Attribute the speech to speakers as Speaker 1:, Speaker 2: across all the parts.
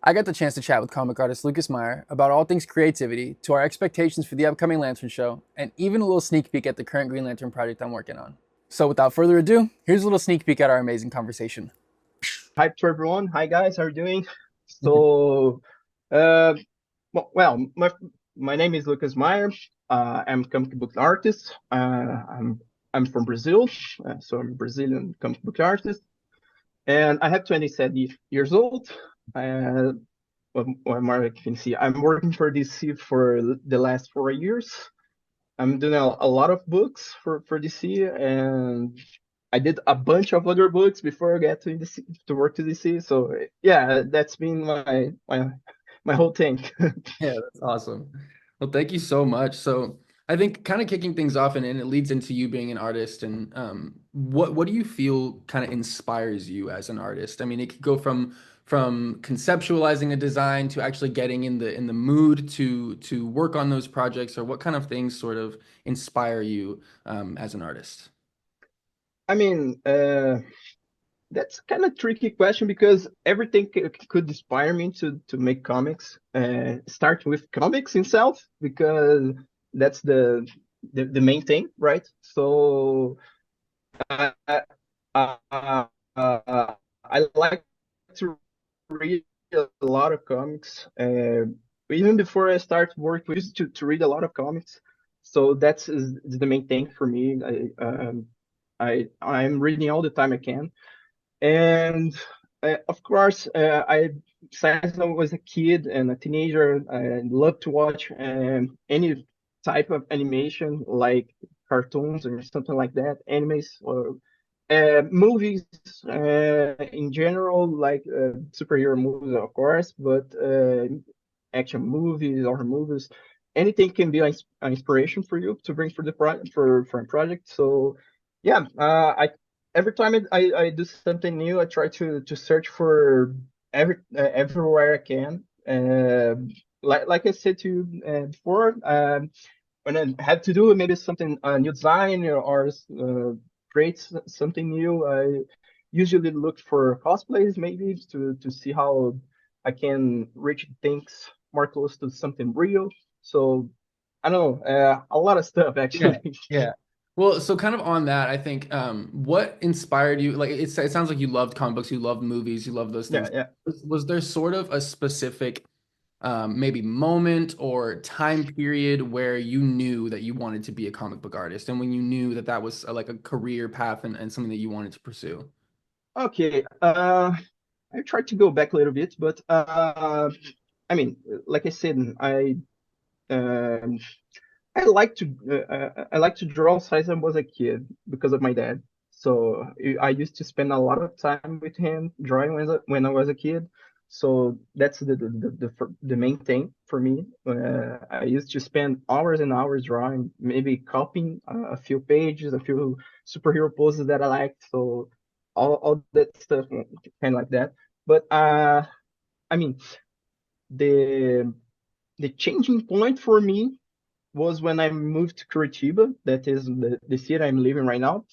Speaker 1: I got the chance to chat with comic artist Lucas Meyer about all things creativity, to our expectations for the upcoming Lantern show, and even a little sneak peek at the current Green Lantern project I'm working on. So without further ado, here's a little sneak peek at our amazing conversation.
Speaker 2: Hi to everyone. Hi guys, how are you doing? So, uh, my name is Lucas Meyer. I'm a comic book artist. I'm from Brazil, so I'm a Brazilian comic book artist, and I have 27 years old. Uh, what more I can see, I'm working for DC for the last 4 years. I'm doing a lot of books for DC, and I did a bunch of other books before I got to DC, to work to DC. So yeah, that's been my whole thing.
Speaker 1: Yeah, that's awesome. Well, thank you so much. So I think kind of kicking things off and it leads into you being an artist and what do you feel kind of inspires you as an artist? I mean, it could go from conceptualizing a design to actually getting in the mood to work on those projects, or what kind of things sort of inspire you as an artist?
Speaker 2: I mean, that's kind of tricky question because everything could inspire me to make comics. Start with comics itself because that's the main thing, right? So I, I, I like to read a lot of comics. Even before I start work, I used to read a lot of comics. So that's is the main thing for me. I'm reading all the time I can, and of course, since I was a kid and a teenager, I loved to watch any type of animation, like cartoons or something like that, animes or movies in general, like superhero movies, of course, but action movies or movies, anything can be an inspiration for you to bring for the for a project. So yeah, I every time I do something new, I try to search for everywhere I can. Like I said to you before, when I have to do maybe something new design or create something new, I usually look for cosplays maybe to see how I can reach things more close to something real. So I don't know, a lot of stuff
Speaker 1: Yeah,
Speaker 2: actually.
Speaker 1: yeah. Well, so kind of on that, I think what inspired you? Like it sounds like you loved comic books, you loved movies, you love those
Speaker 2: Yeah,
Speaker 1: things.
Speaker 2: yeah.
Speaker 1: Was there sort of a specific maybe moment or time period where you knew that you wanted to be a comic book artist, and when you knew that that was like a career path and something that you wanted to pursue?
Speaker 2: Okay. I tried to go back a little bit, but I mean, like I said, um, I like to draw since I was a kid because of my dad. So I used to spend a lot of time with him drawing when I was a kid. So that's the main thing for me. I used to spend hours and hours drawing, maybe copying a few pages, a few superhero poses that I liked. So all that stuff, kind of like that. But I mean, the the changing point for me was when I moved to Curitiba, that is the city I'm living right now.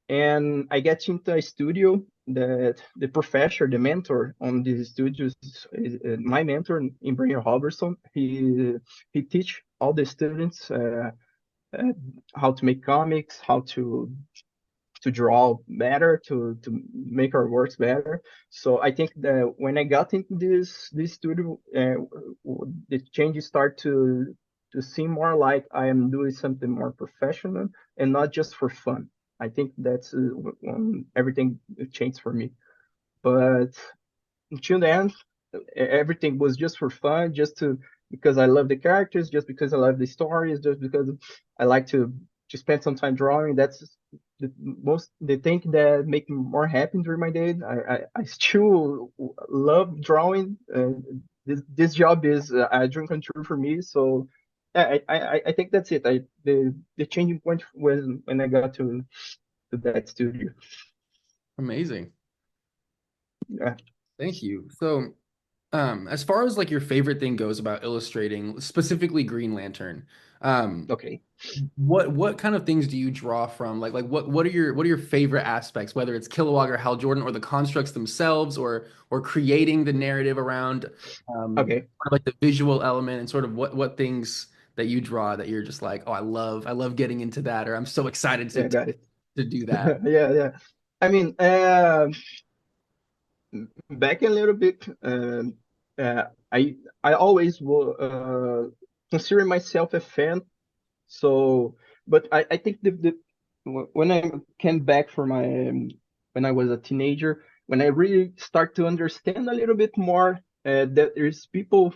Speaker 2: And I get into a studio that the professor, the mentor on this studio is my mentor, Ibrahim Robertson. He teach all the students uh, how to make comics, how to draw better, to make our works better. So I think that when I got into this studio, the changes start to seem more like I am doing something more professional and not just for fun. I think that's when everything changed for me. But until then, everything was just for fun, just to because I love the characters, just because I love the stories, just because I like to spend some time drawing. That's the thing that make me more happy during my day. I still love drawing. This job is a dream come true for me. So yeah, I think that's it. The changing point was when I got to that studio.
Speaker 1: Amazing.
Speaker 2: Yeah.
Speaker 1: Thank you. So As far as like your favorite thing goes about illustrating, specifically Green Lantern, um,
Speaker 2: Okay.
Speaker 1: what kind of things do you draw from? Like what are your favorite aspects, whether it's Kilowog or Hal Jordan or the constructs themselves or creating the narrative around
Speaker 2: Okay.
Speaker 1: like the visual element and sort of what things that you draw that you're just like, oh, I love getting into that, or I'm so excited
Speaker 2: Yeah, got it.
Speaker 1: to do that.
Speaker 2: Yeah, yeah. I mean, back a little bit. I always will consider myself a fan. So, but I think when I came back from when I was a teenager, when I really start to understand a little bit more that there's people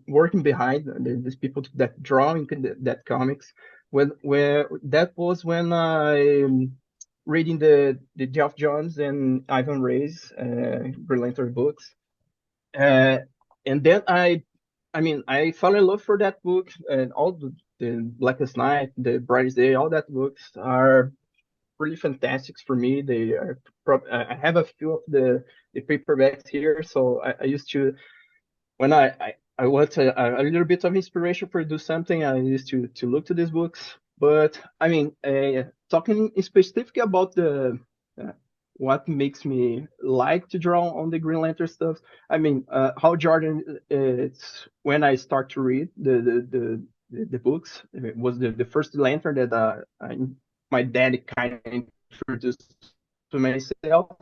Speaker 2: working behind these people that drawing that comics. When where that was when I reading the Geoff Johns and Ivan Reis Green Lantern books, uh, and then I mean I fell in love for that book and all the Blackest Night, the Brightest Day, all that books are really fantastic for me. They are I have a few of the paperbacks here, so I used to when I want a little bit of inspiration for do something, I used to look to these books. But I mean, talking specifically about the what makes me like to draw on the Green Lantern stuff. I mean, how Jordan, it's when I start to read the books. It was the first Lantern that my dad kind of introduced to myself.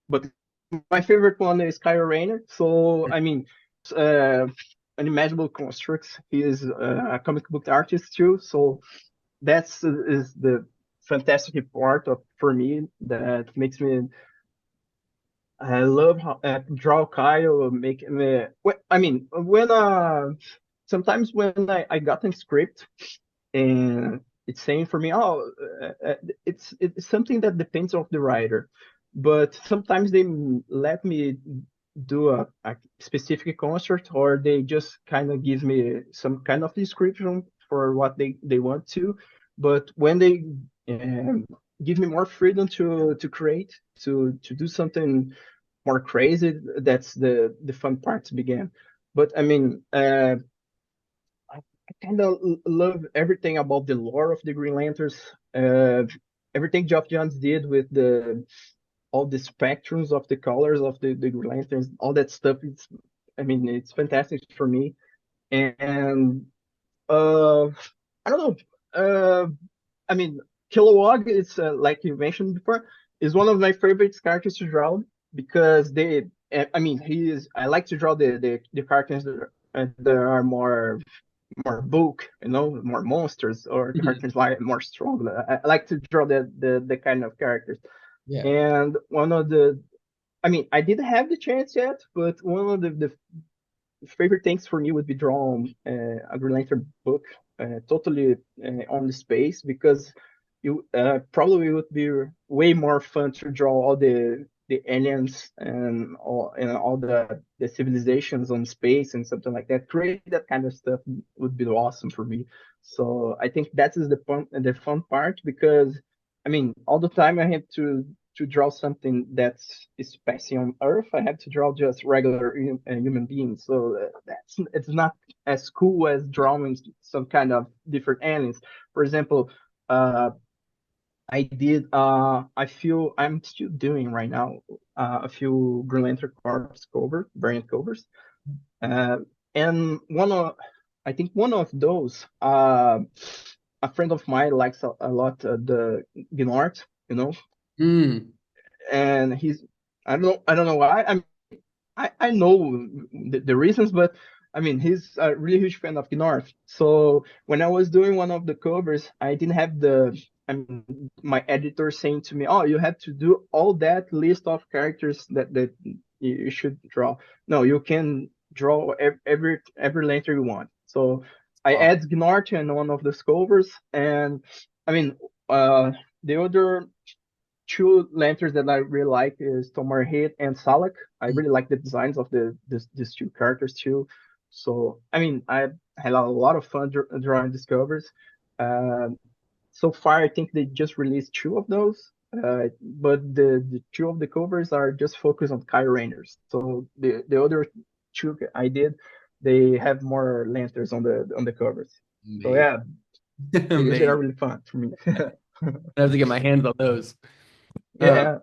Speaker 2: But my favorite one is Kyle Rayner. So I mean, uh, Unimaginable Constructs. He is a comic book artist too. So that's is the fantastic part of for me that makes me. I love how draw Kyle make me. I mean, when sometimes when I got in script and it's saying for me, oh, it's something that depends on the writer, but sometimes they let me do a specific concert, or they just kind of give me some kind of description for what they want to. But when they um, give me more freedom to create, to do something more crazy, that's the fun part to begin. But I mean, I kind of love everything about the lore of the Green Lanterns. Uh, Everything Geoff Johns did with the all the spectrums of the colors of the Green Lanterns, all that stuff. It's, I mean, it's fantastic for me. And uh, I don't know. I mean, Kilowog is like you mentioned before, is one of my favorite characters to draw because they. I mean, he is. I like to draw the characters that are more bulk, more monsters or
Speaker 1: Mhm.
Speaker 2: characters like more strong. I like to draw the kind of characters.
Speaker 1: Yeah.
Speaker 2: And one of the, I mean, I didn't have the chance yet, but one of the favorite things for me would be drawing a Green Lantern book, totally on the space because you probably would be way more fun to draw all the aliens and all the civilizations on space and something like that. Create that kind of stuff would be awesome for me. So I think that is the fun part because I mean all the time I have to draw something that's is passing on Earth, I have to draw just regular human beings. So that's it's not as cool as drawing some kind of different aliens. For example, uh, I did. I feel I'm still doing right now a few Green Lantern Corps variant covers, uh, and I think one of those, a friend of mine likes a lot the Gnort,
Speaker 1: Mm.
Speaker 2: and I don't know why. I know the reasons, but I mean, he's a really huge fan of North. So when I was doing one of the covers, I didn't have I mean, my editor saying to me, "Oh, you have to do all that list of characters that you should draw. No, you can draw every lantern you want." So I
Speaker 1: Awesome.
Speaker 2: add Gnort in one of the covers, and I mean, uh, the other two lanterns that I really like is Tomar Hit and Salak. I really like the designs of these two characters too. So I mean, I had a lot of fun drawing these covers. Uh, so far, I think they just released two of those. But the two of the covers are just focused on Kyle Rangers. So the other two I did, they have more lanterns on the covers. So
Speaker 1: Amazing.
Speaker 2: yeah, they are
Speaker 1: Amazing.
Speaker 2: really fun for me.
Speaker 1: I have to get my hands on those. Uh,
Speaker 2: Yeah,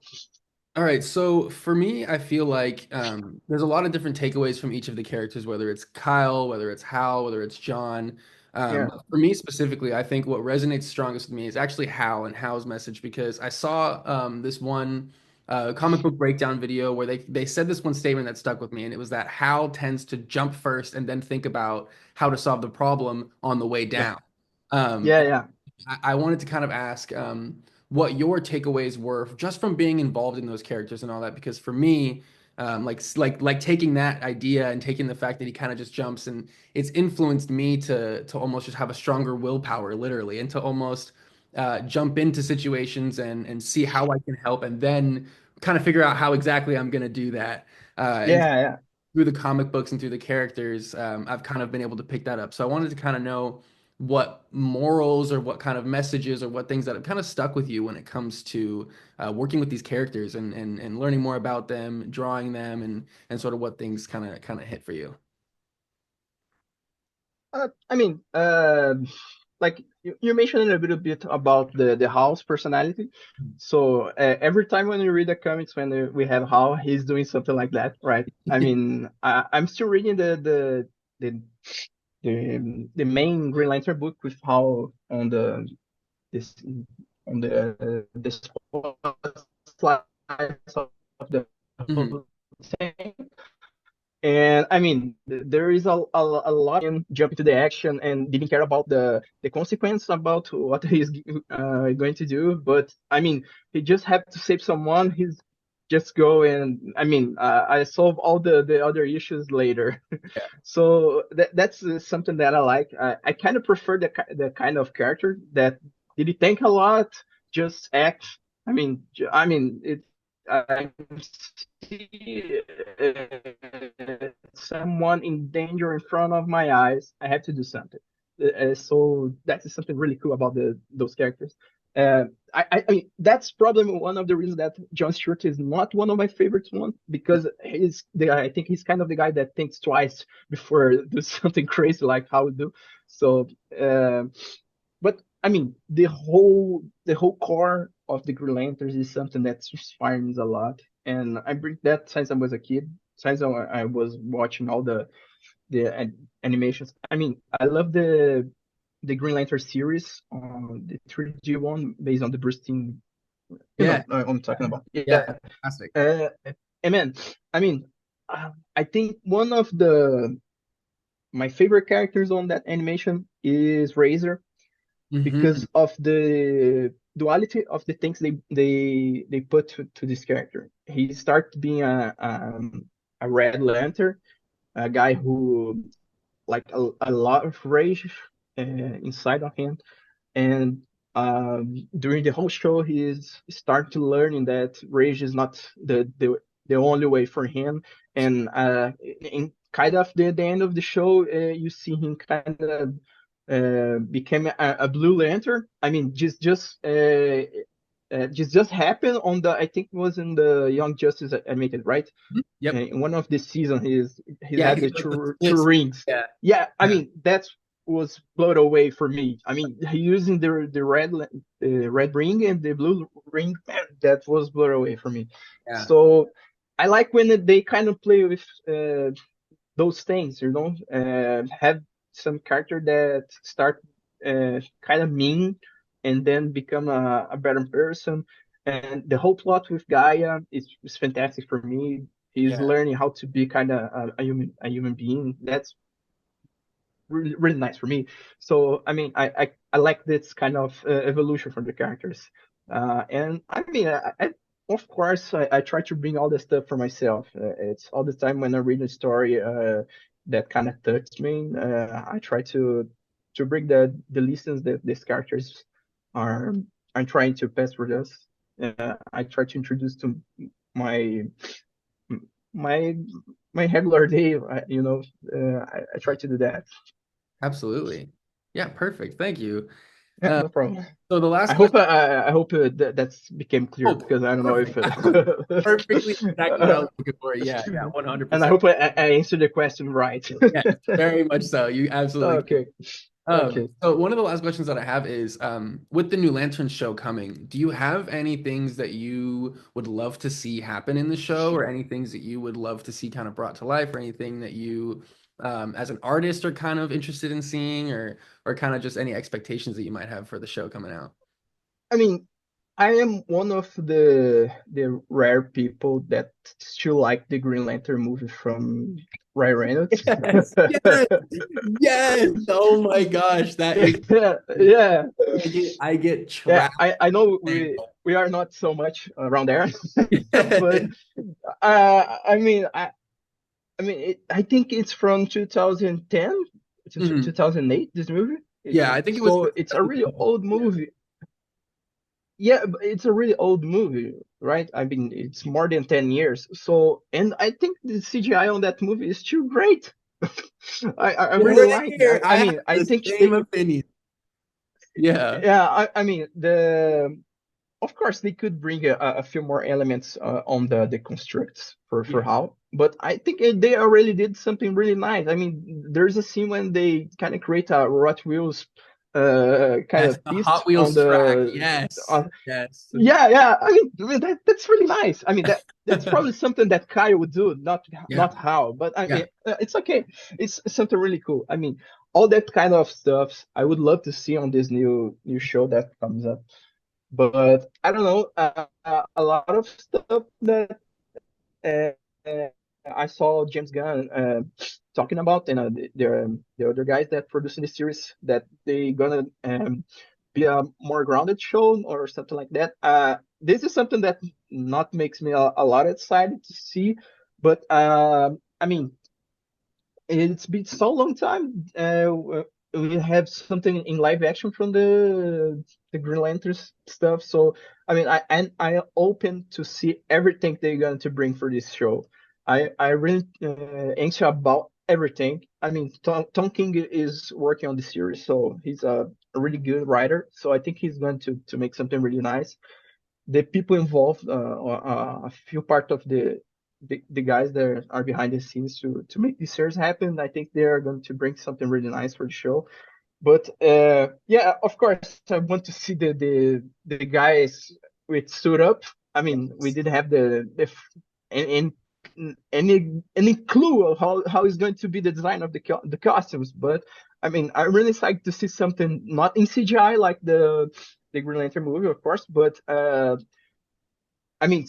Speaker 1: All right, so for me, I feel like there's a lot of different takeaways from each of the characters, whether it's Kyle, whether it's Hal, whether it's John.
Speaker 2: yeah,
Speaker 1: But for me specifically, I think what resonates strongest with me is actually Hal and Hal's message because I saw this one comic book breakdown video where they said this one statement that stuck with me, and it was that Hal tends to jump first and then think about how to solve the problem on the way
Speaker 2: yeah,
Speaker 1: down.
Speaker 2: yeah,
Speaker 1: And
Speaker 2: yeah.
Speaker 1: I wanted to kind of ask what your takeaways were just from being involved in those characters and all that. Because for me, like taking that idea and taking the fact that he kind of just jumps and it's influenced me to almost just have a stronger willpower, literally, and to almost jump into situations and see how I can help, and then kind of figure out how exactly I'm going to do that. And
Speaker 2: Yeah, yeah.
Speaker 1: through the comic books and through the characters, I've kind of been able to pick that up. So I wanted to kind of know what morals or what kind of messages or what things that have kind of stuck with you when it comes to working with these characters and learning more about them, drawing them, and sort of what things kind of hit for you.
Speaker 2: I mean, like you mentioned a little bit about the House personality. So every time when you read the comics, when we have Hal, he's doing something like that, right? I mean, I'm still reading the the main Green Lantern book with Hal on this the slides of the
Speaker 1: Mhm.
Speaker 2: whole thing. And I mean, there is a lot in jumping to the action and didn't care about the consequence about what he's going to do. But I mean, he just have to save someone. He's just go and I mean, I solve all the other issues later.
Speaker 1: Yeah.
Speaker 2: So that's something that I like. I kind of prefer the kind of character that did he think a lot, just act. I mean, it. I see someone in danger in front of my eyes. I have to do something. So that is something really cool about those characters. Uh, I mean that's probably one of the reasons that John Stewart is not one of my favorites one because I think he's kind of the guy that thinks twice before do something crazy like how we do. So uh, but I mean, the whole core of the Green Lanterns is something that inspires me a lot, and I bring that since I was a kid. Since I was watching all animations. I mean, I love the Green Lantern series, the 3D one based on the Bruce team. You know
Speaker 1: Yeah.
Speaker 2: what I'm talking about.
Speaker 1: Yeah.
Speaker 2: Yeah.
Speaker 1: Fantastic.
Speaker 2: Uh, and man, I mean, I think one of the my favorite characters on that animation is Razor
Speaker 1: Hmm.
Speaker 2: because of the duality of the things they put to this character. He started being a Red Lantern, a guy who like a lot of rage inside of him, and during the whole show, he's starting to learning that rage is not the only way for him, and in kind of the end of the show, you see him kind of became a Blue Lantern. I mean, just happened on the I think it was in the Young Justice animated, right?
Speaker 1: Yep.
Speaker 2: In one of the season, he's
Speaker 1: Yeah,
Speaker 2: had
Speaker 1: he's
Speaker 2: the
Speaker 1: got the
Speaker 2: two
Speaker 1: splits.
Speaker 2: rings.
Speaker 1: Yeah.
Speaker 2: Yeah, I
Speaker 1: Yeah.
Speaker 2: mean that was blown away for me. I mean, using the red ring and the blue ring, man, that was blown away for me.
Speaker 1: Yeah.
Speaker 2: So I like when they kind of play with those things, you know, have some character that start kind of mean and then become a better person. And the whole plot with Gaia is fantastic for me. He's
Speaker 1: Yeah.
Speaker 2: learning how to be kind of a human being. That's really nice for me. So I mean, I like this kind of evolution from the characters. And I mean, of course I try to bring all this stuff for myself. It's all the time when I read a story that kind of touched me. I try to bring the lessons that these characters are are trying to pass with us. I try to introduce to my my my regular day. You know, I try to do that.
Speaker 1: Absolutely. Yeah, perfect. Thank you.
Speaker 2: Yeah,
Speaker 1: Uh,
Speaker 2: no problem.
Speaker 1: so the
Speaker 2: I
Speaker 1: last
Speaker 2: hope
Speaker 1: question.
Speaker 2: that's became clear
Speaker 1: Oh,
Speaker 2: because I don't know if
Speaker 1: perfect. Perfectly exactly what I was looking for. Yeah, yeah,
Speaker 2: and I
Speaker 1: 100%.
Speaker 2: hope I answered the question right.
Speaker 1: Yes, very much so. You absolutely.
Speaker 2: Okay. Okay.
Speaker 1: So one of the last questions that I have is, with the new Lantern show coming, do you have any things that you would love to see happen in the show, or any things that you would love to see kind of brought to life, or anything that you, as an artist, are kind of interested in seeing, or kind of just any expectations that you might have for the show coming out?
Speaker 2: I mean, I am one of the rare people that still like the Green Lantern movie from Ryan Reynolds.
Speaker 1: Yes, yes, yes. Oh my gosh, that is.
Speaker 2: Yeah, yeah,
Speaker 1: I get
Speaker 2: yeah.
Speaker 1: trapped.
Speaker 2: I know we are not so much around there, but I mean I think it's from 2010 to
Speaker 1: Mhm.
Speaker 2: 2008. This movie,
Speaker 1: Yeah, I think it was
Speaker 2: so
Speaker 1: for
Speaker 2: it's a really old movie. Yeah, but it's a really old movie, right? I mean, it's more than 10 years. So, and I think the CGI on that movie is still great. I really
Speaker 1: Same
Speaker 2: like
Speaker 1: here.
Speaker 2: that. I
Speaker 1: I have
Speaker 2: mean, I
Speaker 1: the
Speaker 2: think
Speaker 1: same
Speaker 2: they,
Speaker 1: opinion. Yeah.
Speaker 2: yeah, I mean, of course, they could bring a few more elements on the constructs for
Speaker 1: Yeah.
Speaker 2: how, but I think they already did something really nice. I mean, there's a scene when they kind of create a Hot Wheels kind
Speaker 1: Yes,
Speaker 2: of
Speaker 1: the
Speaker 2: piste
Speaker 1: Hot
Speaker 2: on
Speaker 1: Wheels track.
Speaker 2: the
Speaker 1: Yes.
Speaker 2: on,
Speaker 1: Yes.
Speaker 2: yeah, yeah. I mean that's really nice. I mean that's probably something that Kyle would do,
Speaker 1: Yeah.
Speaker 2: not how. But I
Speaker 1: Yeah.
Speaker 2: mean, it's okay. It's something really cool. I mean, all that kind of stuff I would love to see on this new show that comes up. But I don't know. A lot of stuff that uh, uh, I saw James Gunn talking about, and the other guys that producing the series that they gonna be a more grounded show or something like that. This is something that not makes me a lot excited to see, but I mean, it's been so long time. We have something in live action from the Green Lantern stuff. So I mean, I open to see everything they're going to bring for this show. I really anxious about everything. I mean, Tom King is working on the series, so he's a really good writer. So I think he's going to make something really nice. The people involved, a few part of the guys that are behind the scenes to make this series happen. I think they are going to bring something really nice for the show. But yeah, of course, I want to see the guys with suit up. I mean, we did have and any clue of how is going to be the design of the costumes, but I mean, I really like to see something not in CGI like the Green Lantern movie, of course, but I mean,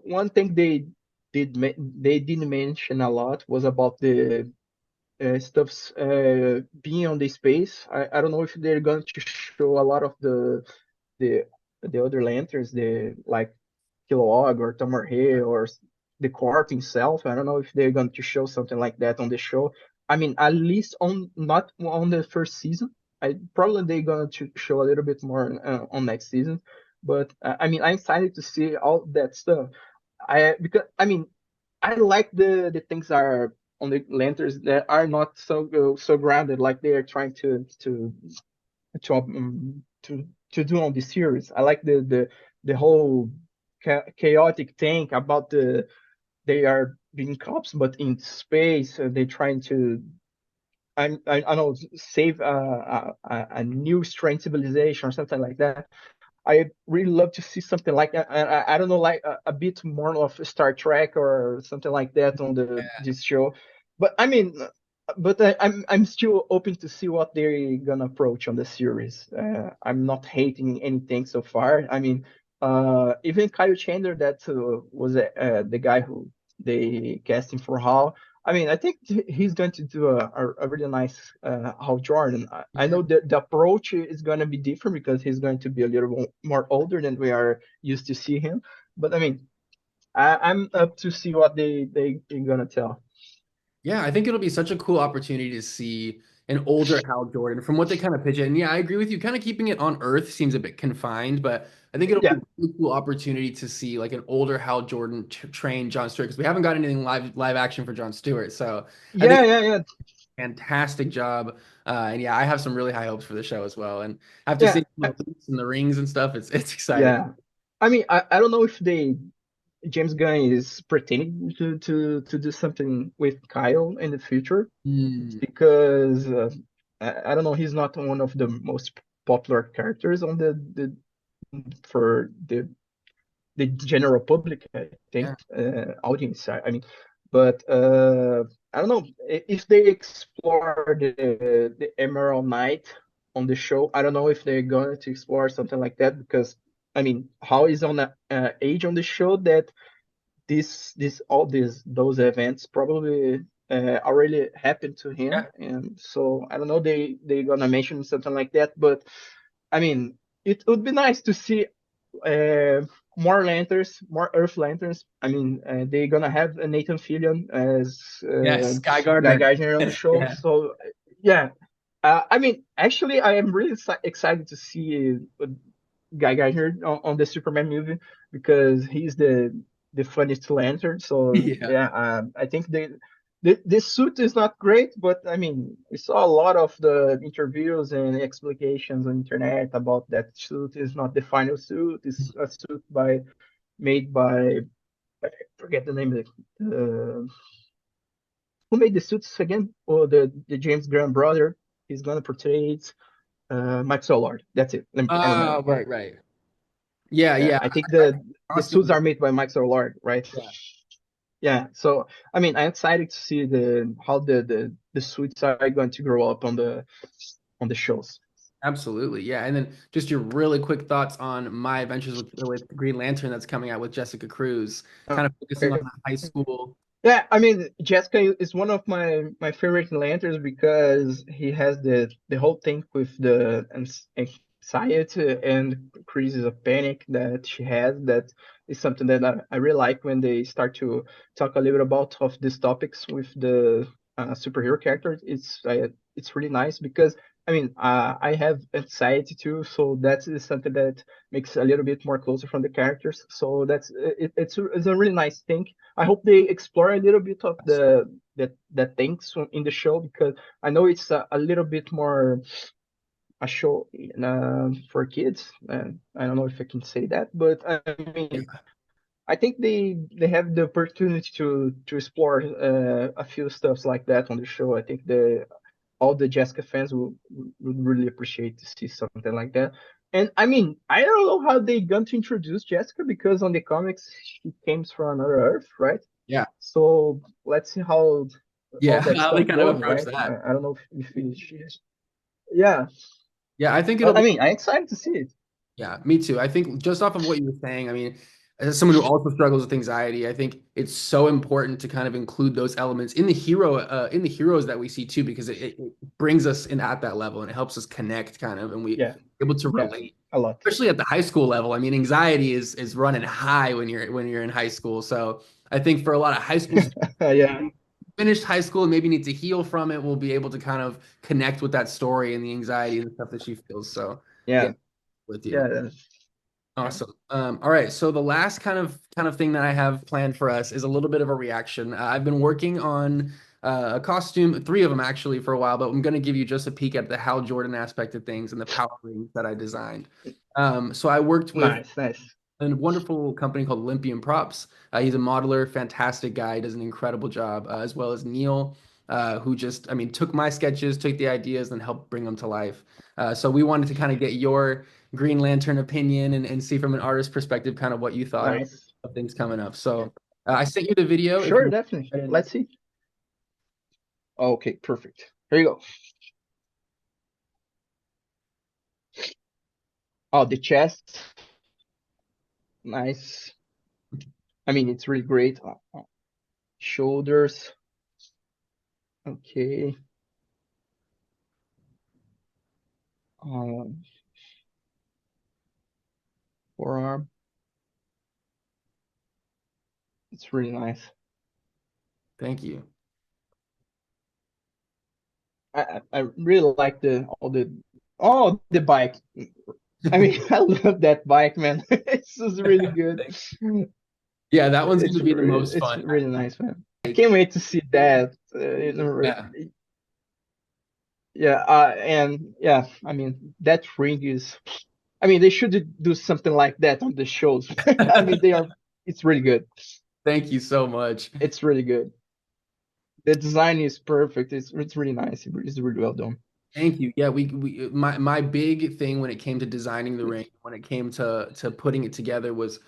Speaker 2: one thing they didn't mention a lot was about the stuffs being on the space. I don't know if they're going to show a lot of the the other lanterns, the like Kilowog or Tomarhe or the Corp himself. I don't know if they're going to show something like that on the show. I mean, at least on not on the first season. I probably they're going to show a little bit more on next season. But I mean, I'm excited to see all that stuff. I because I mean, I like the things that are on the lanterns that are not so grounded like they are trying to do on this series. I like the whole chaotic thing about they are being cops but in space. They're trying to I don't know save a new strange civilization or something like that. I really love to see something like that. I don't know, like a bit more of Star Trek or something like that on the this show. But I mean, but I'm still open to see what they're gonna approach on the series. I'm not hating anything so far. I mean, even Kyle Chandler, that was the guy who they casting for Hal. I mean, I think he's going to do a really nice Hal Jordan. I
Speaker 1: Yeah.
Speaker 2: know that the approach is going to be different because he's going to be a little more older than we are used to see him. But I mean, I'm up to see what they're going to tell.
Speaker 1: Yeah, I think it'll be such a cool opportunity to see an older Hal Jordan from what they kind of pitch it. And yeah, I agree with you. Kind of keeping it on Earth seems a bit confined, but I think it'll be
Speaker 2: Yeah,
Speaker 1: a really cool opportunity to see like an older Hal Jordan train John Stewart because we haven't got anything live action for John Stewart. So I think
Speaker 2: yeah, yeah, yeah.
Speaker 1: fantastic job. And yeah, I have some really high hopes for the show as well. And after
Speaker 2: Yeah,
Speaker 1: seeing the leaks and the rings and stuff, it's exciting.
Speaker 2: yeah. I mean, I don't know if they James Gunn is pretending to do something with Kyle in the future
Speaker 1: Mm,
Speaker 2: because I don't know, he's not one of the most popular characters on the for the general public, I think,
Speaker 1: yeah.
Speaker 2: audience. I mean, but I don't know if they explore the Emerald Knight on the show. I don't know if they're going to explore something like that because I mean, Hal is on a age on the show that this all these those events probably already happened to him,
Speaker 1: Yeah.
Speaker 2: and so I don't know they gonna mention something like that, but I mean it would be nice to see uh, more lanterns, more Earth lanterns. I mean, they're gonna have Nathan Fillion as
Speaker 1: Yes, Guy
Speaker 2: Guy
Speaker 1: Gardner.
Speaker 2: Gardner on the show.
Speaker 1: Yeah.
Speaker 2: So yeah, I mean, actually, I am really excited to see Guy Gardner on the Superman movie because he's the funniest lantern. So
Speaker 1: Yeah.
Speaker 2: yeah, I think this suit is not great, but I mean, we saw a lot of the interviews and explications on internet about that suit is not the final suit. It's a suit made by I forget the name of it. Who made the suits again? Or the James Graham brother? He's gonna portray it. Mike Sollard. That's it. I remember.
Speaker 1: Right, right. Yeah,
Speaker 2: Yeah,
Speaker 1: yeah.
Speaker 2: I think
Speaker 1: I think
Speaker 2: the
Speaker 1: costume
Speaker 2: suits are made by Mike Sollard, right?
Speaker 1: yeah.
Speaker 2: Yeah. So I mean, I'm excited to see the how the suits are going to grow up on the shows.
Speaker 1: Absolutely. Yeah. And then just your really quick thoughts on my adventures with Green Lantern that's coming out with Jessica Cruz, kind of focusing on
Speaker 2: Okay.
Speaker 1: the high school.
Speaker 2: Yeah, I mean, Jessica is one of my favorite lanterns because he has the whole thing with the anxiety and crises of panic that she has. That is something that I really like when they start to talk a little about of these topics with the superhero characters. It's really nice because I mean I have anxiety too, so that is something that makes a little bit more closer from the characters. So it's a really nice thing. I hope they explore a little bit of the things in the show because I know it's a little bit more a show for kids. I don't know if I can say that, but I
Speaker 1: Yeah.
Speaker 2: mean, I think they have the opportunity to explore a few stuffs like that on the show. I think the all the Jessica fans would really appreciate to see something like that. And I mean, I don't know how they going to introduce Jessica because on the comics she came from another Earth, right?
Speaker 1: Yeah.
Speaker 2: So let's see how all
Speaker 1: Yeah.
Speaker 2: that
Speaker 1: How they
Speaker 2: stuff
Speaker 1: kind of
Speaker 2: goes,
Speaker 1: approach
Speaker 2: right?
Speaker 1: that.
Speaker 2: I don't know if she, yeah,
Speaker 1: Yeah. I think it'll
Speaker 2: but I
Speaker 1: be
Speaker 2: mean, I'm excited to see it.
Speaker 1: Yeah, me too. I think just off of what you were saying, I mean, as someone who also struggles with anxiety, I think it's so important to kind of include those elements in in the heroes that we see too, because it brings us in at that level and it helps us connect kind of, and we
Speaker 2: Yeah,
Speaker 1: able to
Speaker 2: yeah,
Speaker 1: relate,
Speaker 2: a lot.
Speaker 1: especially at the high school level. I mean, anxiety is running high when you're in high school. So I think for a lot of high school students
Speaker 2: Yeah,
Speaker 1: who finished high school and maybe need to heal from it, we'll be able to kind of connect with that story and the anxiety and stuff that she feels. So yeah,
Speaker 2: yeah,
Speaker 1: with you.
Speaker 2: yeah, yeah.
Speaker 1: Awesome. All right. So the last kind of thing that I have planned for us is a little bit of a reaction. I've been working on a costume, three of them actually, for a while, but I'm going to give you just a peek at the Hal Jordan aspect of things and the power rings that I designed. So I worked with
Speaker 2: Nice, nice,
Speaker 1: a wonderful company called Olympian Props. He's a modeler, fantastic guy, does an incredible job, as well as Neil, who just, I mean, took my sketches, took the ideas, and helped bring them to life. So we wanted to kind of get your Green Lantern opinion and see from an artist perspective kind of what you thought
Speaker 2: nice.
Speaker 1: of things coming up. So I sent you the video if
Speaker 2: Sure,
Speaker 1: you
Speaker 2: definitely.
Speaker 1: want.
Speaker 2: Let's see. Okay, perfect. Here you go. Oh, the chest, nice. I mean, it's really great. Shoulders, okay. Um, Forearm, it's really nice.
Speaker 1: Thank you.
Speaker 2: I really like the bike. I mean, I love that bike, man. It's just really good.
Speaker 1: Yeah, that one's going to be the most
Speaker 2: It's
Speaker 1: fun.
Speaker 2: really nice, man. I can't wait to see that.
Speaker 1: Yeah.
Speaker 2: Yeah, and yeah, I mean that ring is. I mean, they should do something like that on the shows. I mean, they are. It's really good.
Speaker 1: Thank you so much.
Speaker 2: It's really good. The design is perfect. It's really nice. It's really well done.
Speaker 1: Thank you. Yeah, we my big thing when it came to designing the ring, when it came to putting it together was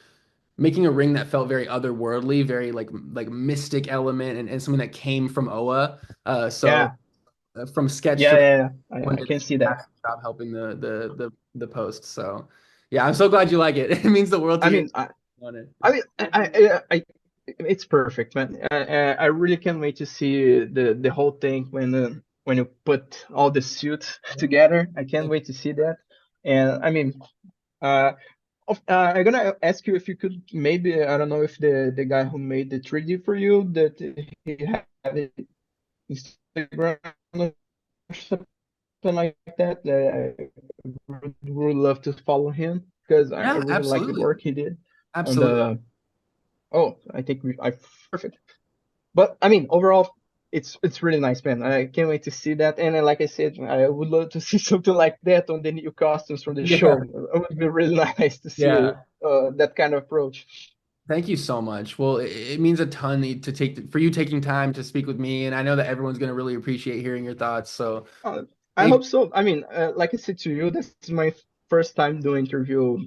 Speaker 1: making a ring that felt very otherworldly, very like mystic element and something that came from Oa. So
Speaker 2: Yeah,
Speaker 1: from sketch
Speaker 2: yeah,
Speaker 1: to
Speaker 2: yeah, yeah.
Speaker 1: one
Speaker 2: I
Speaker 1: did a
Speaker 2: can see that.
Speaker 1: fantastic job helping the post. So yeah, I'm so glad you like it. It means the world to
Speaker 2: I
Speaker 1: me
Speaker 2: mean,
Speaker 1: on it.
Speaker 2: I mean, it's perfect, man. I really can't wait to see the whole thing when you put all the suits together. I can't wait to see that. And I mean, uh, I'm gonna ask you if you could maybe I don't know if the guy who made the 3D for you that he had it Instagram or something like that. Would love to follow him because I
Speaker 1: Yeah,
Speaker 2: really like the
Speaker 1: absolutely.
Speaker 2: work he did on
Speaker 1: Absolutely.
Speaker 2: the. Oh, I think I perfect. But I mean, overall, it's really nice, man. I can't wait to see that. And like I said, I would love to see something like that on the new costumes from the
Speaker 1: Yeah.
Speaker 2: show. It would be really nice to see
Speaker 1: Yeah.
Speaker 2: that kind of approach.
Speaker 1: Thank you so much. Well, it means a ton to take for you taking time to speak with me, and I know that everyone's going to really appreciate hearing your thoughts. So
Speaker 2: I
Speaker 1: thank
Speaker 2: hope so. I mean, like I said to you, this is my first time doing interview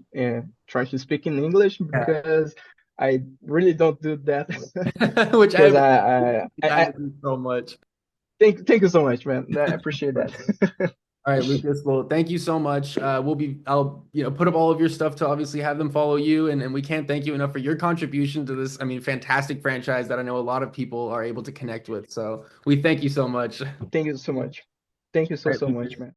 Speaker 2: trying to speak in English
Speaker 1: yeah.
Speaker 2: because I really don't do that.
Speaker 1: Which
Speaker 2: Because
Speaker 1: I do so much.
Speaker 2: thank you so much, man. I appreciate that.
Speaker 1: All right, Lucas. Well, thank you so much. I'll put up all of your stuff to obviously have them follow you, and we can't thank you enough for your contribution to this. I mean, fantastic franchise that I know a lot of people are able to connect with. So we thank you so much. All
Speaker 2: Thank you so much. Thank you so
Speaker 1: right,
Speaker 2: so much,
Speaker 1: Lucas.
Speaker 2: man.